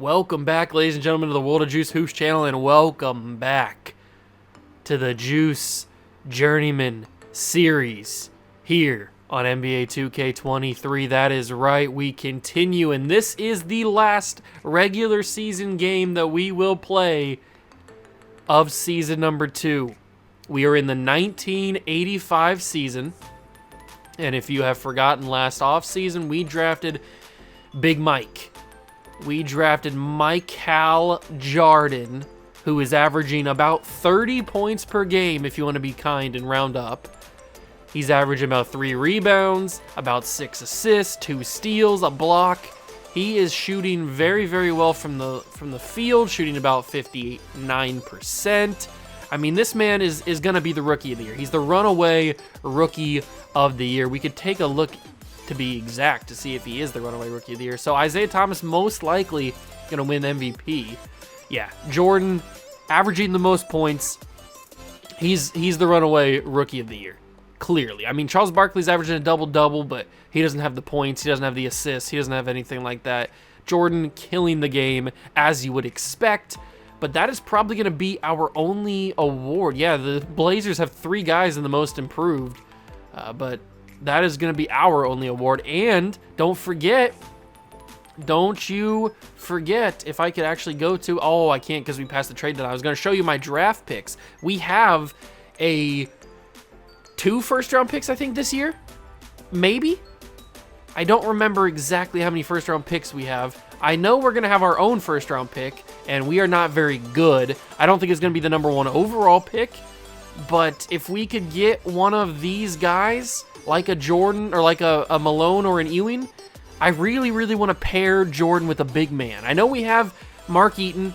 Welcome back, ladies and gentlemen, to the World of Juice Hoops channel, and welcome back to the Juice Journeyman series here on NBA 2K23. That is right, we continue, and this is the last regular season game that we will play of season number 2. We are in the 1985 season, and if you have forgotten, last offseason we drafted Big Mike. We drafted Michael Jordan, who is averaging about 30 points per game, if you want to be kind and round up. He's averaging about 3 rebounds, about 6 assists, 2 steals, a block. He is shooting very, very well from the field, shooting about 59%. I mean, this man is going to be the Rookie of the Year. He's the runaway Rookie of the Year. We could take a look, to be exact, to see if he is the runaway Rookie of the Year. So Isaiah Thomas most likely going to win MVP. Yeah, Jordan averaging the most points. He's the runaway Rookie of the Year, clearly. I mean, Charles Barkley's averaging a double-double, but he doesn't have the points. He doesn't have the assists. He doesn't have anything like that. Jordan killing the game, as you would expect. But that is probably going to be our only award. Yeah, the Blazers have 3 guys in the most improved, but that is going to be our only award. And don't you forget, if I could actually go to, I can't because we passed the trade deadline. I was going to show you my draft picks. We have 2 first-round picks, I think, this year. Maybe? I don't remember exactly how many first-round picks we have. I know we're going to have our own first-round pick, and we are not very good. I don't think it's going to be the number 1 overall pick, but if we could get one of these guys, like a Jordan or like a Malone or an Ewing, I really, really want to pair Jordan with a big man. I know we have Mark Eaton,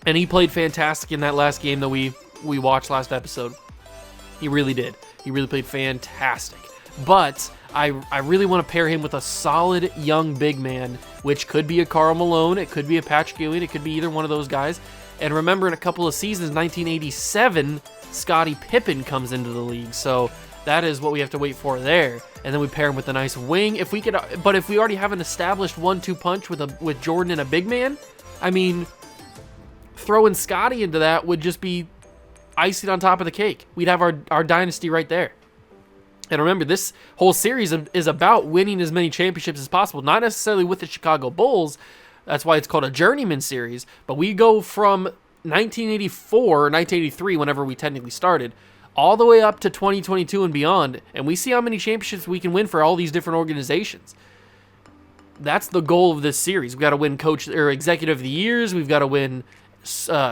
and he played fantastic in that last game that we watched last episode. He really did. He really played fantastic. But I really want to pair him with a solid young big man, which could be a Karl Malone, it could be a Patrick Ewing, it could be either one of those guys. And remember, in a couple of seasons, 1987, Scottie Pippen comes into the league. So that is what we have to wait for there. And then we pair him with a nice wing. If we already have an established 1-2 punch with Jordan and a big man, I mean, throwing Scottie into that would just be icing on top of the cake. We'd have our dynasty right there. And remember, this whole series is about winning as many championships as possible, not necessarily with the Chicago Bulls. That's why it's called a Journeyman series. But we go from 1984 or 1983, whenever we technically started, all the way up to 2022 and beyond, and we see how many championships we can win for all these different organizations. That's the goal of this series. We've got to win Coach or Executive of the Years. We've got to win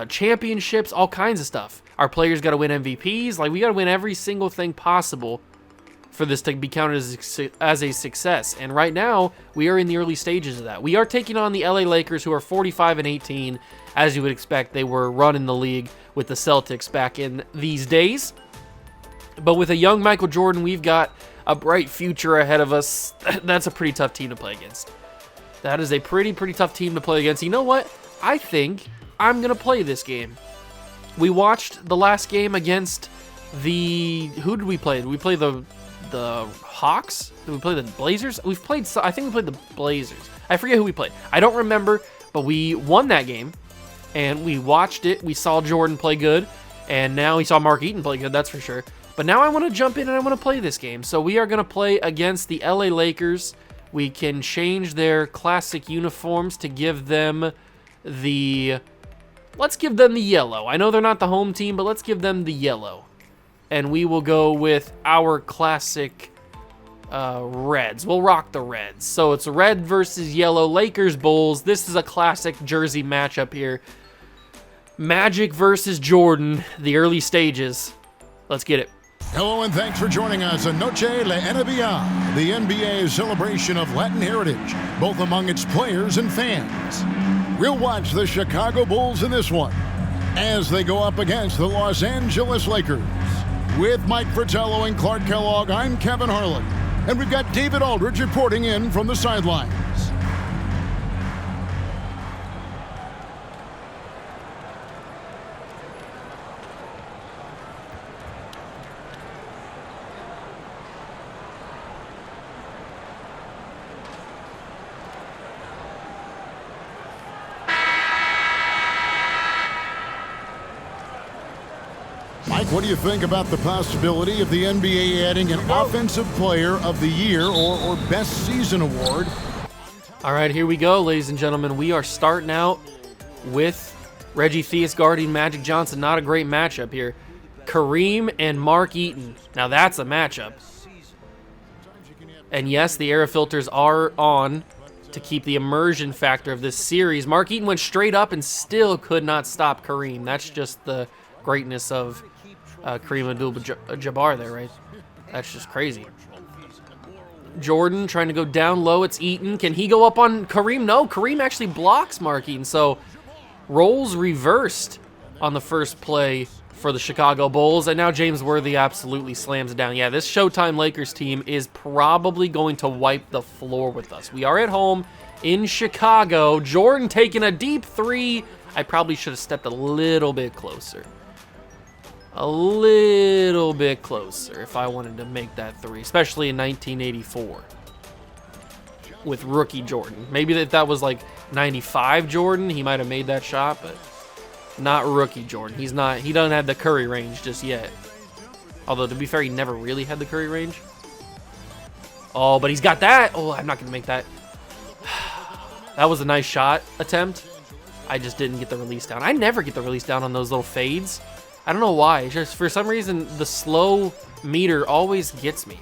championships, all kinds of stuff. Our players got to win MVPs. Like, we got to win every single thing possible for this to be counted as a success. And right now, we are in the early stages of that. We are taking on the LA Lakers, who are 45-18. As you would expect, they were running the league with the Celtics back in these days. But with a young Michael Jordan, we've got a bright future ahead of us. That's a pretty tough team to play against. That is a pretty tough team to play against. You know what? I think I'm going to play this game. We watched the last game against who did we play? Did we play the Hawks? Did we play the Blazers? I think we played the Blazers. I forget who we played. I don't remember, but we won that game, and we watched it. We saw Jordan play good, and now we saw Mark Eaton play good, that's for sure. But now I want to jump in and I want to play this game. So we are going to play against the LA Lakers. We can change their classic uniforms to give them let's give them the yellow. I know they're not the home team, but let's give them the yellow. And we will go with our classic reds. We'll rock the reds. So it's red versus yellow, Lakers, Bulls. This is a classic jersey matchup here. Magic versus Jordan, the early stages. Let's get it. Hello and thanks for joining us on Noche La NBA, the NBA's celebration of Latin heritage, both among its players and fans. We'll watch the Chicago Bulls in this one as they go up against the Los Angeles Lakers. With Mike Fratello and Clark Kellogg, I'm Kevin Harlan, and we've got David Aldridge reporting in from the sidelines. Mike, what do you think about the possibility of the NBA adding an Offensive Player of the Year or Best Season award? All right, here we go, ladies and gentlemen. We are starting out with Reggie Theus guarding Magic Johnson. Not a great matchup here. Kareem and Mark Eaton. Now that's a matchup. And yes, the air filters are on to keep the immersion factor of this series. Mark Eaton went straight up and still could not stop Kareem. That's just the greatness of Kareem Abdul-Jabbar there, right? That's just crazy. Jordan trying to go down low. It's Eaton. Can he go up on Kareem? No, Kareem actually blocks Mark Eaton. So roles reversed on the first play for the Chicago Bulls, and now James Worthy absolutely slams it down. Yeah, this Showtime Lakers team is probably going to wipe the floor with us. We are at home in Chicago. Jordan taking a deep three. I probably should have stepped a little bit closer. A little bit closer if I wanted to make that three, especially in 1984 with rookie Jordan. Maybe if that was like 95 Jordan, he might have made that shot, but not rookie Jordan. He doesn't have the Curry range just yet. Although, to be fair, he never really had the Curry range. Oh, but he's got that. Oh, I'm not going to make that. That was a nice shot attempt. I just didn't get the release down. I never get the release down on those little fades. I don't know why. It's just for some reason, the slow meter always gets me.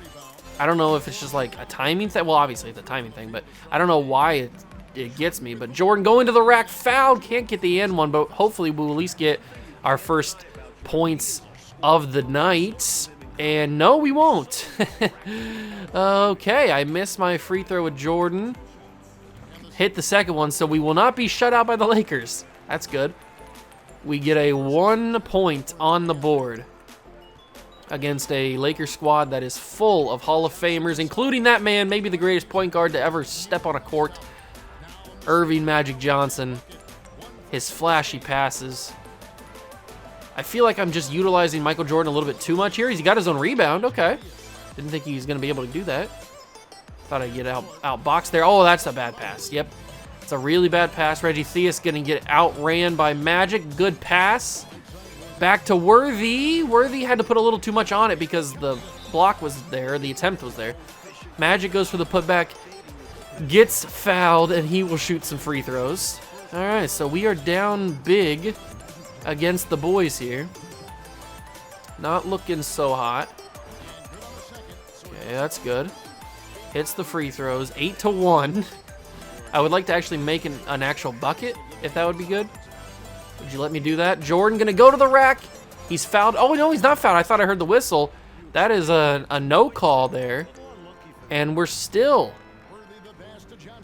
I don't know if it's just like a timing thing. Well, obviously it's a timing thing, but I don't know why it gets me. But Jordan going to the rack, fouled. Can't get the end one, but hopefully we'll at least get our first points of the night. And no, we won't. Okay, I missed my free throw with Jordan. Hit the second one, so we will not be shut out by the Lakers. That's good. We get a 1 point on the board against a Lakers squad that is full of Hall of Famers, including that man, maybe the greatest point guard to ever step on a court, Irving Magic Johnson. His flashy passes. I feel like I'm just utilizing Michael Jordan a little bit too much here. He's got his own rebound. Okay. Didn't think he was going to be able to do that. Thought I'd get outboxed there. Oh, that's a bad pass. Yep. It's a really bad pass. Reggie Theus going to get outran by Magic. Good pass. Back to Worthy. Worthy had to put a little too much on it because the block was there. The attempt was there. Magic goes for the putback. Gets fouled, and he will shoot some free throws. All right, so we are down big against the boys here. Not looking so hot. Okay, that's good. Hits the free throws. 8-1. I would like to actually make an actual bucket, if that would be good. Would you let me do that? Jordan going to go to the rack. He's fouled. Oh, no, he's not fouled. I thought I heard the whistle. That is a no call there. And we're still,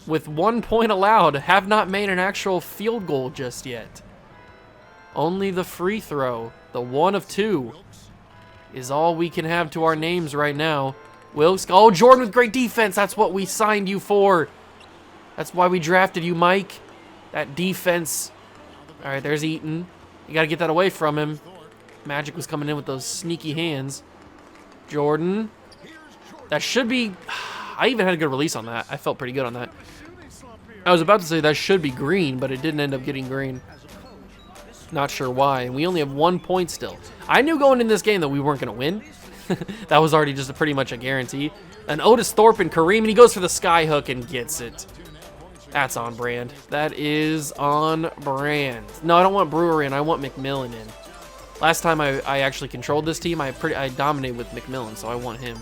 with 1 point allowed, have not made an actual field goal just yet. Only the free throw, the 1 of 2, is all we can have to our names right now. Wilkes, oh, Jordan with great defense. That's what we signed you for. That's why we drafted you, Mike. That defense. All right, there's Eaton. You got to get that away from him. Magic was coming in with those sneaky hands. Jordan. That should be... I even had a good release on that. I felt pretty good on that. I was about to say that should be green, but it didn't end up getting green. Not sure why. And we only have 1 point still. I knew going in this game that we weren't going to win. That was already just pretty much a guarantee. And Otis Thorpe and Kareem, and he goes for the sky hook and gets it. That's on brand. That is on brand. No, I don't want Brewer in. I want McMillan in. Last time I actually controlled this team, I dominated with McMillan, so I want him.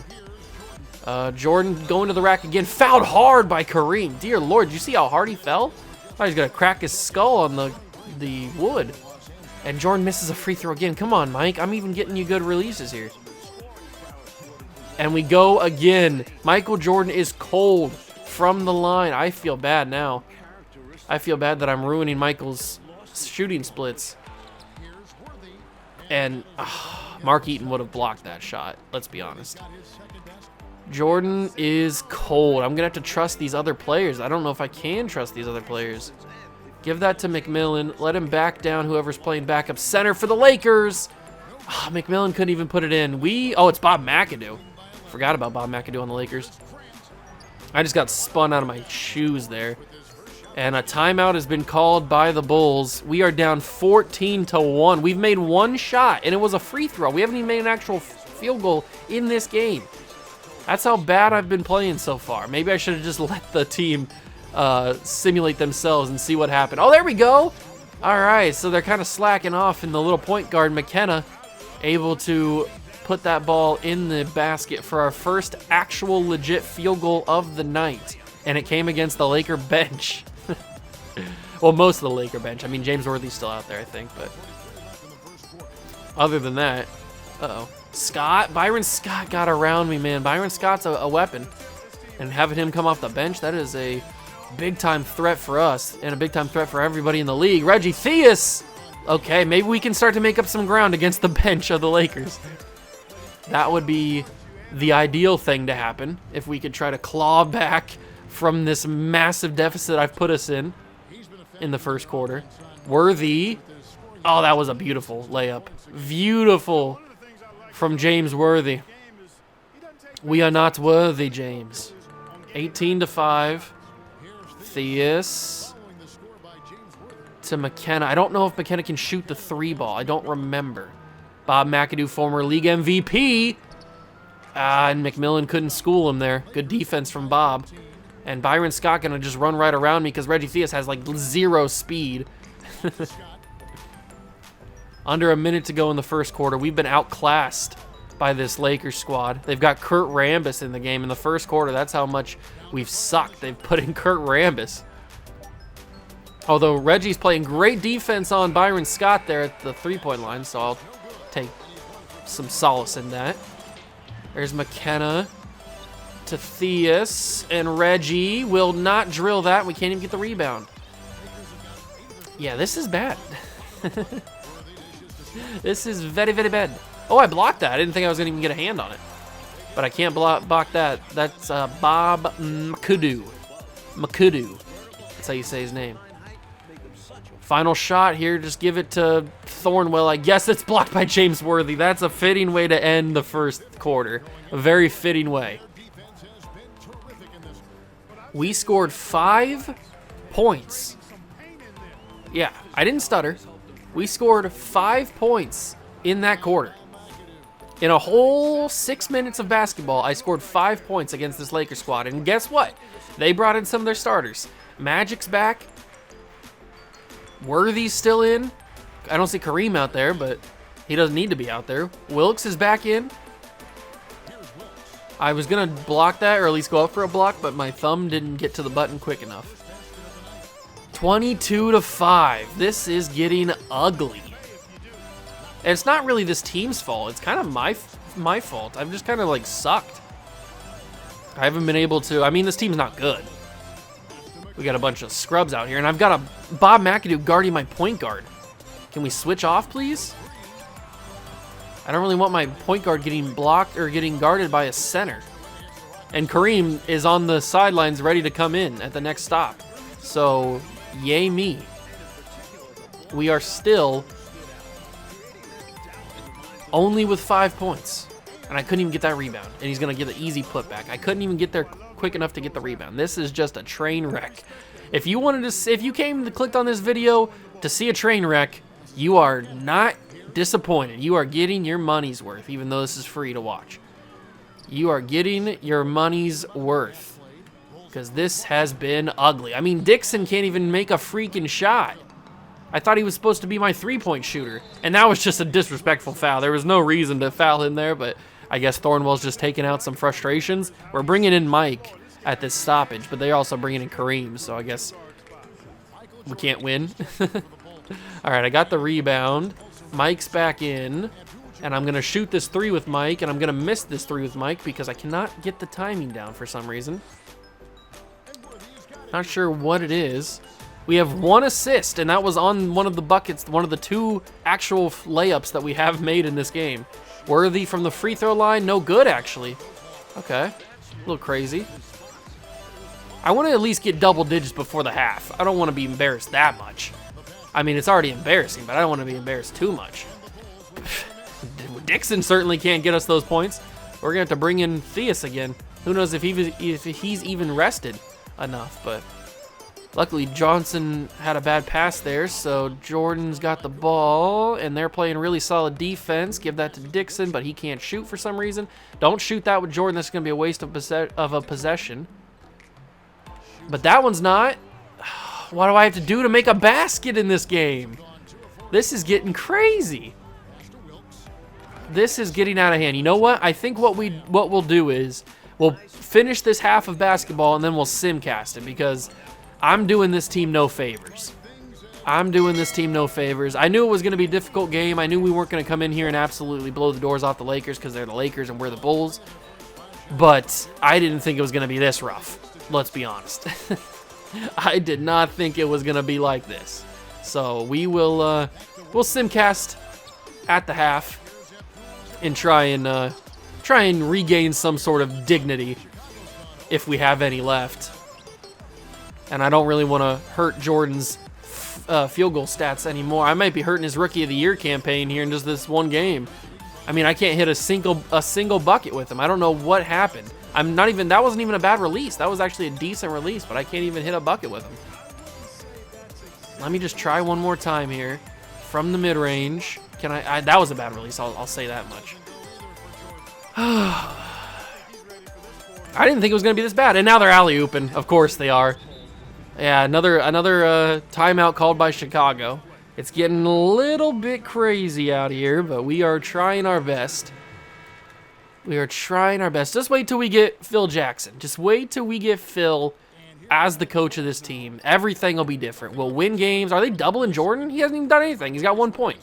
Jordan going to the rack again. Fouled hard by Kareem. Dear Lord, did you see how hard he fell? I thought he was going to crack his skull on the wood. And Jordan misses a free throw again. Come on, Mike. I'm even getting you good releases here. And we go again. Michael Jordan is cold from the line. I feel bad now. I feel bad that I'm ruining Michael's shooting splits. And Mark Eaton would have blocked that shot. Let's be honest. Jordan is cold. I'm going to have to trust these other players. I don't know if I can trust these other players. Give that to McMillan. Let him back down whoever's playing backup center for the Lakers. McMillan couldn't even put it in. Oh, it's Bob McAdoo. Forgot about Bob McAdoo on the Lakers. I just got spun out of my shoes there. And a timeout has been called by the Bulls. We are down 14-1. We've made one shot, and it was a free throw. We haven't even made an actual field goal in this game. That's how bad I've been playing so far. Maybe I should have just let the team simulate themselves and see what happened. Oh, there we go. All right, so they're kind of slacking off, and the little point guard, McKenna, able to put that ball in the basket for our first actual legit field goal of the night. And it came against the Laker bench. Well, most of the Laker bench. I mean, James Worthy's still out there, I think, but other than that, Byron Scott got around me, man. Byron Scott's a weapon, and having him come off the bench, that is a big-time threat for us and a big-time threat for everybody in the league. Reggie Theus! Okay, maybe we can start to make up some ground against the bench of the Lakers. That would be the ideal thing to happen if we could try to claw back from this massive deficit I've put us in the first quarter. Worthy. Oh, that was a beautiful layup. Beautiful from James Worthy. We are not worthy, James. 18-5. Theus to McKenna. I don't know if McKenna can shoot the 3 ball. I don't remember. Bob McAdoo, former league MVP. And McMillan couldn't school him there. Good defense from Bob. And Byron Scott gonna just run right around me because Reggie Theus has like 0 speed. Under a minute to go in the first quarter. We've been outclassed by this Lakers squad. They've got Kurt Rambis in the game in the first quarter. That's how much we've sucked. They've put in Kurt Rambis. Although Reggie's playing great defense on Byron Scott there at the 3-point line, so I'll take some solace in that. There's McKenna to Theus, and Reggie will not drill that. We can't even get the rebound. Yeah, this is bad. This is very, very bad. Oh, I blocked that. I didn't think I was going to even get a hand on it. But I can't block that. That's Bob McAdoo. McAdoo. That's how you say his name. Final shot here. Just give it to Thornwell. I guess it's blocked by James Worthy. That's a fitting way to end the first quarter. A very fitting way. We scored 5 points. Yeah, I didn't stutter. We scored 5 points in that quarter. In a whole 6 minutes of basketball, I scored 5 points against this Lakers squad. And guess what? They brought in some of their starters. Magic's back. Worthy's still in. I don't see Kareem out there, but he doesn't need to be out there. Wilkes is back in. I was going to block that, or at least go up for a block, but my thumb didn't get to the button quick enough. 22-5. This is getting ugly. And it's not really this team's fault. It's kind of my fault. I've just kind of like sucked. I haven't been able to. I mean, this team's not good. We got a bunch of scrubs out here, and I've got a Bob McAdoo guarding my point guard. Can we switch off, please? I don't really want my point guard getting blocked or getting guarded by a center. And Kareem is on the sidelines ready to come in at the next stop. So, yay me. We are still only with 5 points. And I couldn't even get that rebound. And he's going to get an easy putback. I couldn't even get there quick enough to get the rebound. This is just a train wreck. If you wanted to, if you came to clicked on this video to see a train wreck, you are not disappointed. You are getting your money's worth, even though this is free to watch. You are getting your money's worth. Because this has been ugly. I mean, Dixon can't even make a freaking shot. I thought he was supposed to be my 3-point shooter. And that was just a disrespectful foul. There was no reason to foul him there, but I guess Thornwell's just taking out some frustrations. We're bringing in Mike at this stoppage, but they're also bringing in Kareem, so I guess we can't win. All right, I got the rebound. Mike's back in, and I'm going to shoot this 3 with Mike, and I'm going to miss this 3 with Mike because I cannot get the timing down for some reason. Not sure what it is. We have 1 assist, and that was on one of the buckets, one of the 2 actual layups that we have made in this game. Worthy from the free throw line, no good, actually. Okay, a little crazy. I want to at least get double digits before the half. I don't want to be embarrassed that much. I mean, it's already embarrassing, but I don't want to be embarrassed too much. Dixon certainly can't get us those points. We're going to have to bring in Theus again. Who knows if he's even rested enough, but Luckily, Johnson had a bad pass there, so Jordan's got the ball, and they're playing really solid defense. Give that to Dixon, but he can't shoot for some reason. Don't shoot that with Jordan. That's going to be a waste of a possession. But that one's not. What do I have to do to make a basket in this game? This is getting crazy. This is getting out of hand. You know what? I think what we'll do is we'll finish this half of basketball, and then we'll simcast it, because I'm doing this team no favors. I'm doing this team no favors. I knew it was going to be a difficult game. I knew we weren't going to come in here and absolutely blow the doors off the Lakers, because they're the Lakers and we're the Bulls. But I didn't think it was going to be this rough. Let's be honest. I did not think it was going to be like this. So we'll simcast at the half and try and regain some sort of dignity if we have any left. And I don't really want to hurt Jordan's field goal stats anymore. I might be hurting his Rookie of the Year campaign here in just this one game. I mean, I can't hit a single bucket with him. I don't know what happened. That wasn't even a bad release. That was actually a decent release, but I can't even hit a bucket with him. Let me just try one more time here from the mid-range. Can I that was a bad release. I'll say that much. I didn't think it was going to be this bad, and now they're alley-ooping. Of course they are. Yeah, another timeout called by Chicago. It's getting a little bit crazy out here, but we are trying our best. We are trying our best. Just wait till we get Phil Jackson. Just wait till we get Phil as the coach of this team. Everything will be different. We'll win games. Are they doubling Jordan? He hasn't even done anything. He's got 1 point.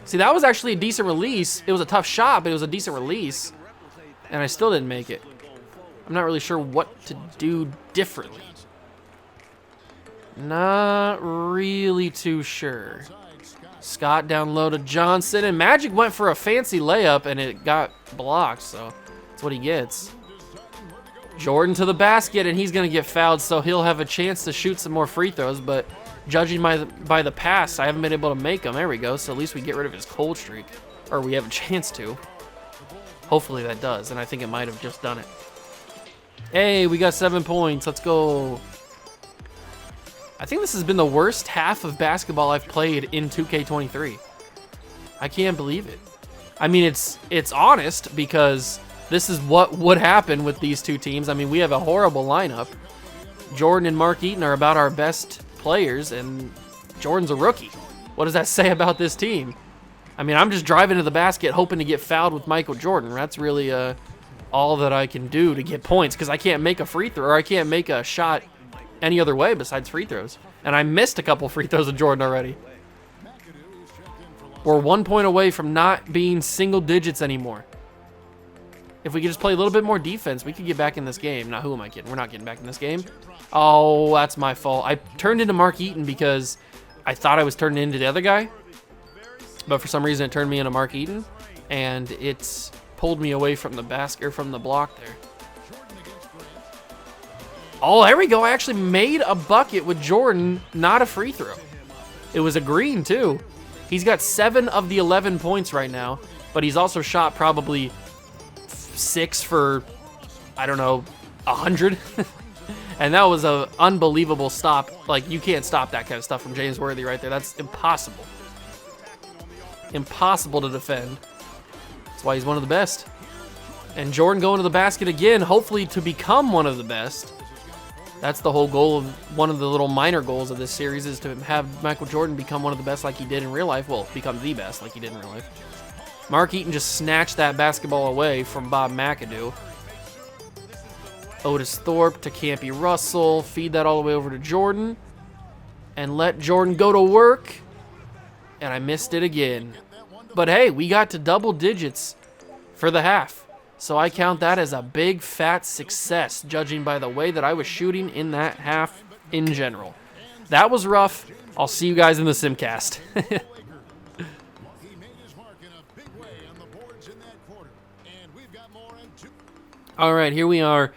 See, that was actually a decent release. It was a tough shot, but it was a decent release. And I still didn't make it. I'm not really sure what to do differently. Not really too sure. Scott down low to Johnson, and Magic went for a fancy layup, and it got blocked, so that's what he gets. Jordan to the basket, and he's going to get fouled, so he'll have a chance to shoot some more free throws, but judging by the pass, I haven't been able to make them. There we go, so at least we get rid of his cold streak, or we have a chance to. Hopefully that does, and I think it might have just done it. Hey, we got 7 points. Let's go. I think this has been the worst half of basketball I've played in 2K23. I can't believe it. I mean, it's honest, because this is what would happen with these two teams. I mean, we have a horrible lineup. Jordan and Mark Eaton are about our best players, and Jordan's a rookie. What does that say about this team? I mean, I'm just driving to the basket hoping to get fouled with Michael Jordan. That's really all that I can do to get points, because I can't make a free throw, or I can't make a shot any other way besides free throws. And I missed a couple free throws with Jordan already. We're 1 point away from not being single digits anymore. If we could just play a little bit more defense, we could get back in this game. Now, who am I kidding? We're not getting back in this game. Oh, that's my fault. I turned into Mark Eaton because I thought I was turning into the other guy. But for some reason, it turned me into Mark Eaton. And it's pulled me away from the basket, or from the block there. Oh, there we go. I actually made a bucket with Jordan, not a free throw. It was a green, too. He's got 7 of the 11 points right now, but he's also shot probably 6 for, I don't know, 100. And that was an unbelievable stop. Like, you can't stop that kind of stuff from James Worthy right there. That's impossible. Impossible to defend. That's why he's one of the best. And Jordan going to the basket again, hopefully to become one of the best. That's the whole goal of one of the little minor goals of this series, is to have Michael Jordan become one of the best like he did in real life. Well, become the best like he did in real life. Mark Eaton just snatched that basketball away from Bob McAdoo. Otis Thorpe to Campy Russell. Feed that all the way over to Jordan. And let Jordan go to work. And I missed it again. But hey, we got to double digits for the half. So I count that as a big, fat success, judging by the way that I was shooting in that half in general. That was rough. I'll see you guys in the simcast. All right, here we are.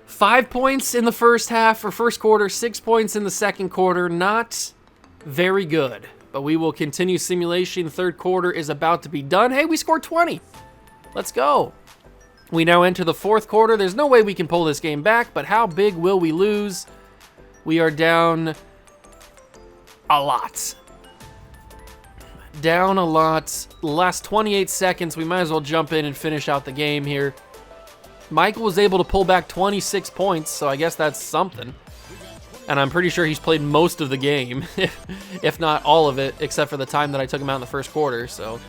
5 points in the first half or first quarter, 6 points in the second quarter. Not very good, but we will continue simulation. Third quarter is about to be done. Hey, we scored 20. Let's go. We now enter the fourth quarter. There's no way we can pull this game back, but how big will we lose? We are down a lot. Down a lot. Last 28 seconds, we might as well jump in and finish out the game here. Michael was able to pull back 26 points, so I guess that's something. And I'm pretty sure he's played most of the game, if not all of it, except for the time that I took him out in the first quarter. So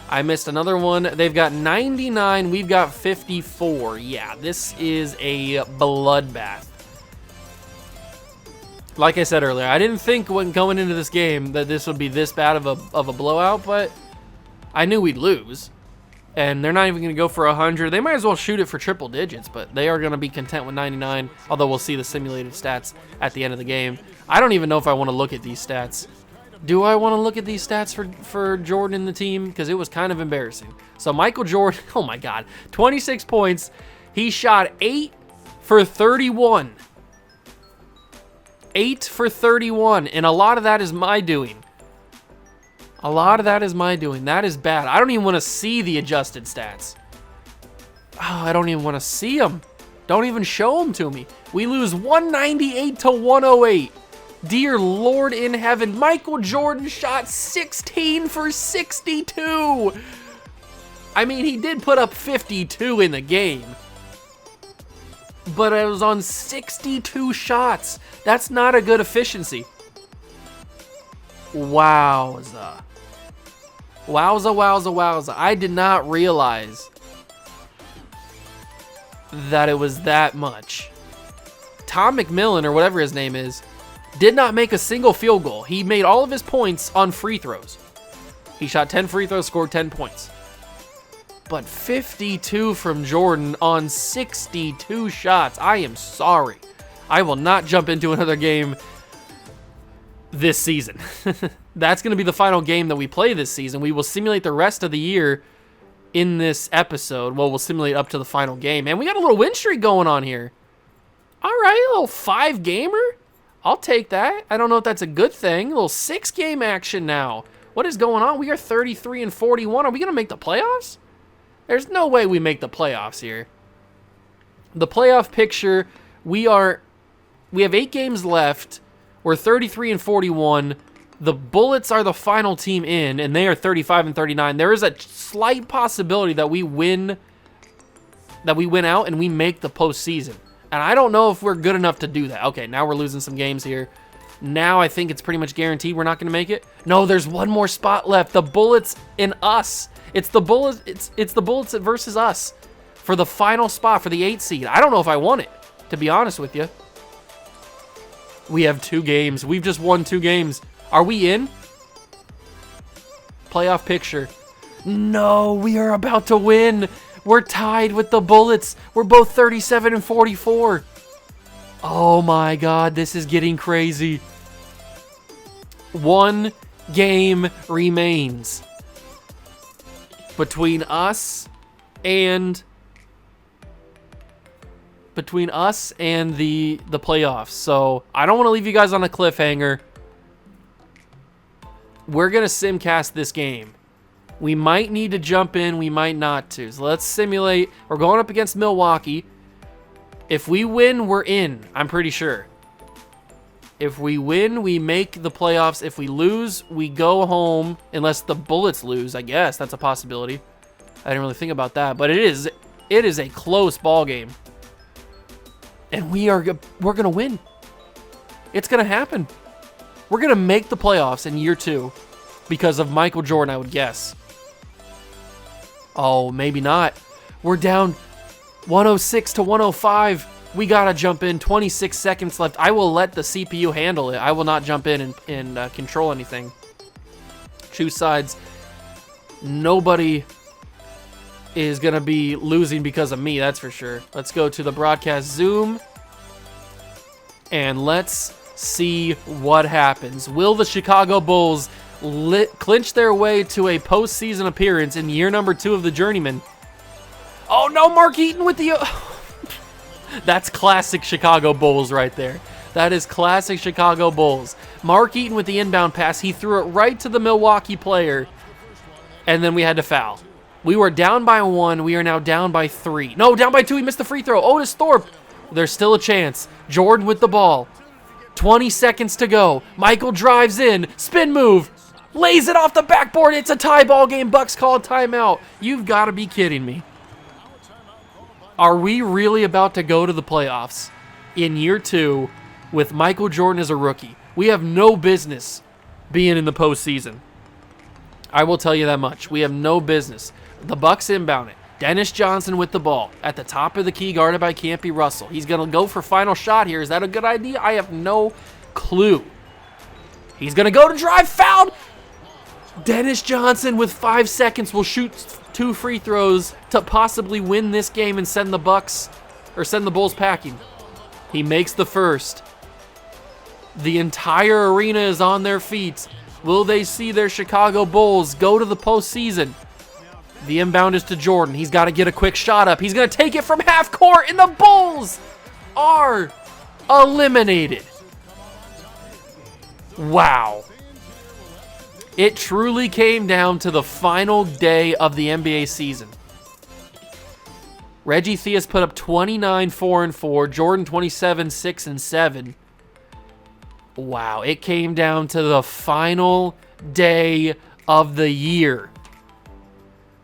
I missed another one. They've got 99, we've got 54. Yeah, this is a bloodbath. Like I said earlier, I didn't think when going into this game that this would be this bad of a blowout, but I knew we'd lose. And they're not even going to go for 100. They might as well shoot it for triple digits, but they are going to be content with 99, although we'll see the simulated stats at the end of the game. I don't even know if I want to look at these stats. Do I want to look at these stats for Jordan and the team? Because it was kind of embarrassing. So Michael Jordan, oh my God, 26 points. He shot 8 for 31. 8 for 31, and a lot of that is my doing. That is bad. I don't even want to see the adjusted stats. Oh, I don't even want to see them. Don't even show them to me. We lose 198 to 108. Dear Lord in heaven, Michael Jordan shot 16 for 62. I mean, he did put up 52 in the game, but it was on 62 shots. That's not a good efficiency. Wowza. Wowza. I did not realize that it was that much. Tom McMillan, or whatever his name is, did not make a single field goal. He made all of his points on free throws. He shot 10 free throws, scored 10 points. But 52 from Jordan on 62 shots. I am sorry. I will not jump into another game this season. That's going to be the final game that we play this season. We will simulate the rest of the year in this episode. Well, we'll simulate up to the final game. And we got a little win streak going on here. All right, a little 5-gamer. I'll take that. I don't know if that's a good thing. A little 6-game action now. What is going on? We are 33 and 41. Are we going to make the playoffs? There's no way we make the playoffs here. The playoff picture, we have 8 games left. We're 33 and 41. The Bullets are the final team in, and they are 35 and 39. There is a slight possibility that we win out and we make the postseason. And I don't know if we're good enough to do that. Okay, now we're losing some games here. Now I think it's pretty much guaranteed we're not going to make it. No, there's one more spot left. The Bullets and us. It's the Bullets. It's the Bullets versus us for the final spot for the 8 seed. I don't know if I want it, to be honest with you. We have 2 games. We've just won 2 games. Are we in? Playoff picture. No, we are about to win. We're tied with the Bullets. We're both 37 and 44. Oh my God, this is getting crazy. 1 game remains between us and the playoffs. So I don't want to leave you guys on a cliffhanger. We're going to simcast this game. We might need to jump in. We might not to. So let's simulate. We're going up against Milwaukee. If we win, we're in. I'm pretty sure. If we win, we make the playoffs. If we lose, we go home. Unless the Bullets lose, I guess. That's a possibility. I didn't really think about that. But it is a close ball game. And we're going to win. It's going to happen. We're going to make the playoffs in year 2 because of Michael Jordan, I would guess. Oh, maybe not. We're down 106 to 105. We got to jump in. 26 seconds left. I will let the CPU handle it. I will not jump in and control anything. Choose sides. Nobody is going to be losing because of me, that's for sure. Let's go to the broadcast Zoom. And let's see what happens. Will the Chicago Bulls clinch their way to a postseason appearance in year number 2 of the Journeyman? Oh no, Mark Eaton with the... That's classic Chicago Bulls right there. That is classic Chicago Bulls. Mark Eaton with the inbound pass. He threw it right to the Milwaukee player. And then we had to foul. We were down by 1. We are now down by 3. No, down by 2. He missed the free throw. Otis Thorpe. There's still a chance. Jordan with the ball. 20 seconds to go. Michael drives in. Spin move. Lays it off the backboard. It's a tie ball game. Bucks call a timeout. You've got to be kidding me. Are we really about to go to the playoffs in year 2 with Michael Jordan as a rookie? We have no business being in the postseason. I will tell you that much. We have no business. The Bucks inbound it. Dennis Johnson with the ball at the top of the key, guarded by Campy Russell. He's going to go for final shot here. Is that a good idea? I have no clue. He's going to go to drive, fouled. Dennis Johnson with 5 seconds will shoot 2 free throws to possibly win this game and send the Bulls packing. He makes the first. The entire arena is on their feet. Will they see their Chicago Bulls go to the postseason? The inbound is to Jordan. He's got to get a quick shot up. He's going to take it from half court, and the Bulls are eliminated. Wow. It truly came down to the final day of the NBA season. Reggie Theus put up 29, 4 and 4. Jordan 27, 6 and 7. Wow, it came down to the final day of the year.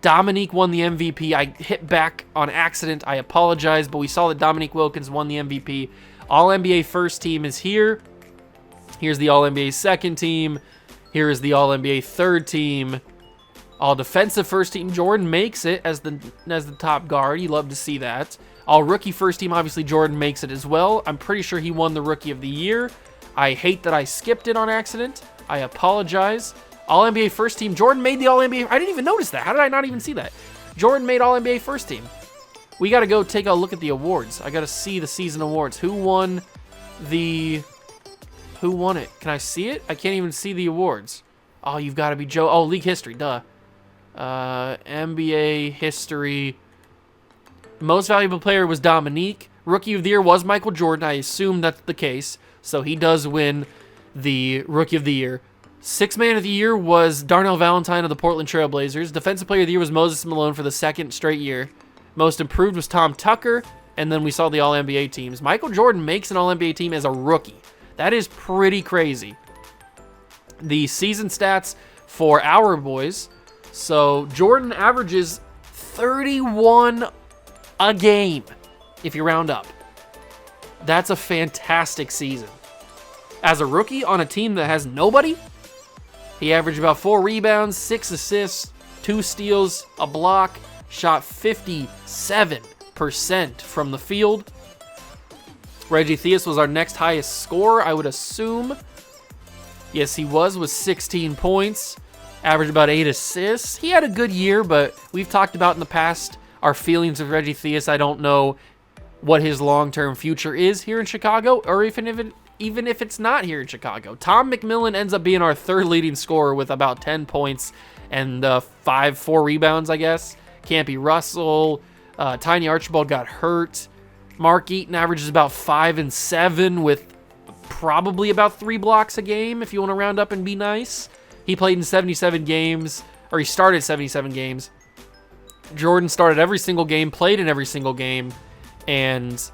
Dominique won the MVP. I hit back on accident. I apologize, but we saw that Dominique Wilkins won the MVP. All-NBA first team is here. Here's the All-NBA second team. Here is the All-NBA third team. All-defensive first team. Jordan makes it as the top guard. You love to see that. All-rookie first team, obviously Jordan makes it as well. I'm pretty sure he won the Rookie of the Year. I hate that I skipped it on accident. I apologize. All-NBA first team. Jordan made the All-NBA. I didn't even notice that. How did I not even see that? Jordan made All-NBA first team. We got to go take a look at the awards. I got to see the season awards. Who won it? Can I see it? I can't even see the awards. Oh, you've got to be Joe. Oh, league history. Duh. NBA history. Most valuable player was Dominique. Rookie of the Year was Michael Jordan. I assume that's the case. So he does win the Rookie of the Year. Sixth Man of the Year was Darnell Valentine of the Portland Trail Blazers. Defensive Player of the Year was Moses Malone for the second straight year. Most Improved was Tom Tucker. And then we saw the All-NBA teams. Michael Jordan makes an All-NBA team as a rookie. That is pretty crazy. The season stats for our boys. So Jordan averages 31 a game, if you round up. That's a fantastic season. As a rookie on a team that has nobody, he averaged about 4 rebounds, 6 assists, 2 steals, a block, shot 57% from the field. Reggie Theus was our next highest scorer, I would assume. Yes, he was with 16 points, averaged about 8 assists. He had a good year, but we've talked about in the past our feelings of Reggie Theus. I don't know what his long-term future is here in Chicago, or even if it's not here in Chicago. Tom McMillan ends up being our third leading scorer with about 10 points and 4 rebounds, I guess. Campy Russell, Tiny Archibald got hurt. Mark Eaton averages about 5 and 7 with probably about 3 blocks a game, if you want to round up and be nice. He played in 77 games, or he started 77 games. Jordan started every single game, played in every single game, and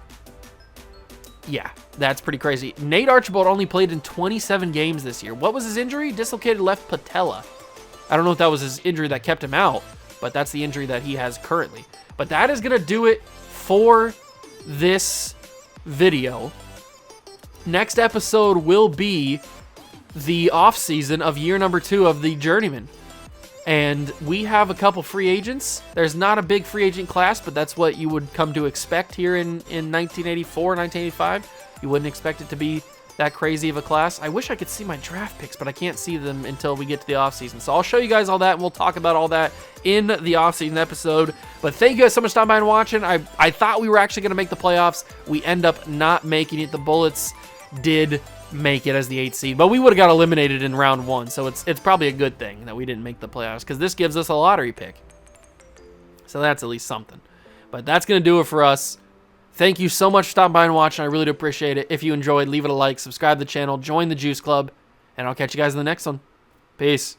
yeah, that's pretty crazy. Nate Archibald only played in 27 games this year. What was his injury? Dislocated left patella. I don't know if that was his injury that kept him out, but that's the injury that he has currently. But that is going to do it for this video. Next episode will be the off-season of year number 2 of the Journeyman. And we have a couple free agents. There's not a big free agent class, but that's what you would come to expect here in 1984, 1985. You wouldn't expect it to be that crazy of a class. I wish I could see my draft picks, but I can't see them until we get to the offseason. So I'll show you guys all that, and we'll talk about all that in the offseason episode. But thank you guys so much for stopping by and watching. I thought we were actually going to make the playoffs. We end up not making it. The Bullets did make it as the 8th seed, but we would have got eliminated in round 1, so it's probably a good thing that we didn't make the playoffs, because this gives us a lottery pick. So that's at least something. But that's going to do it for us. Thank you so much for stopping by and watching. I really do appreciate it. If you enjoyed, leave it a like, subscribe to the channel, join the Juice Club, and I'll catch you guys in the next one. Peace.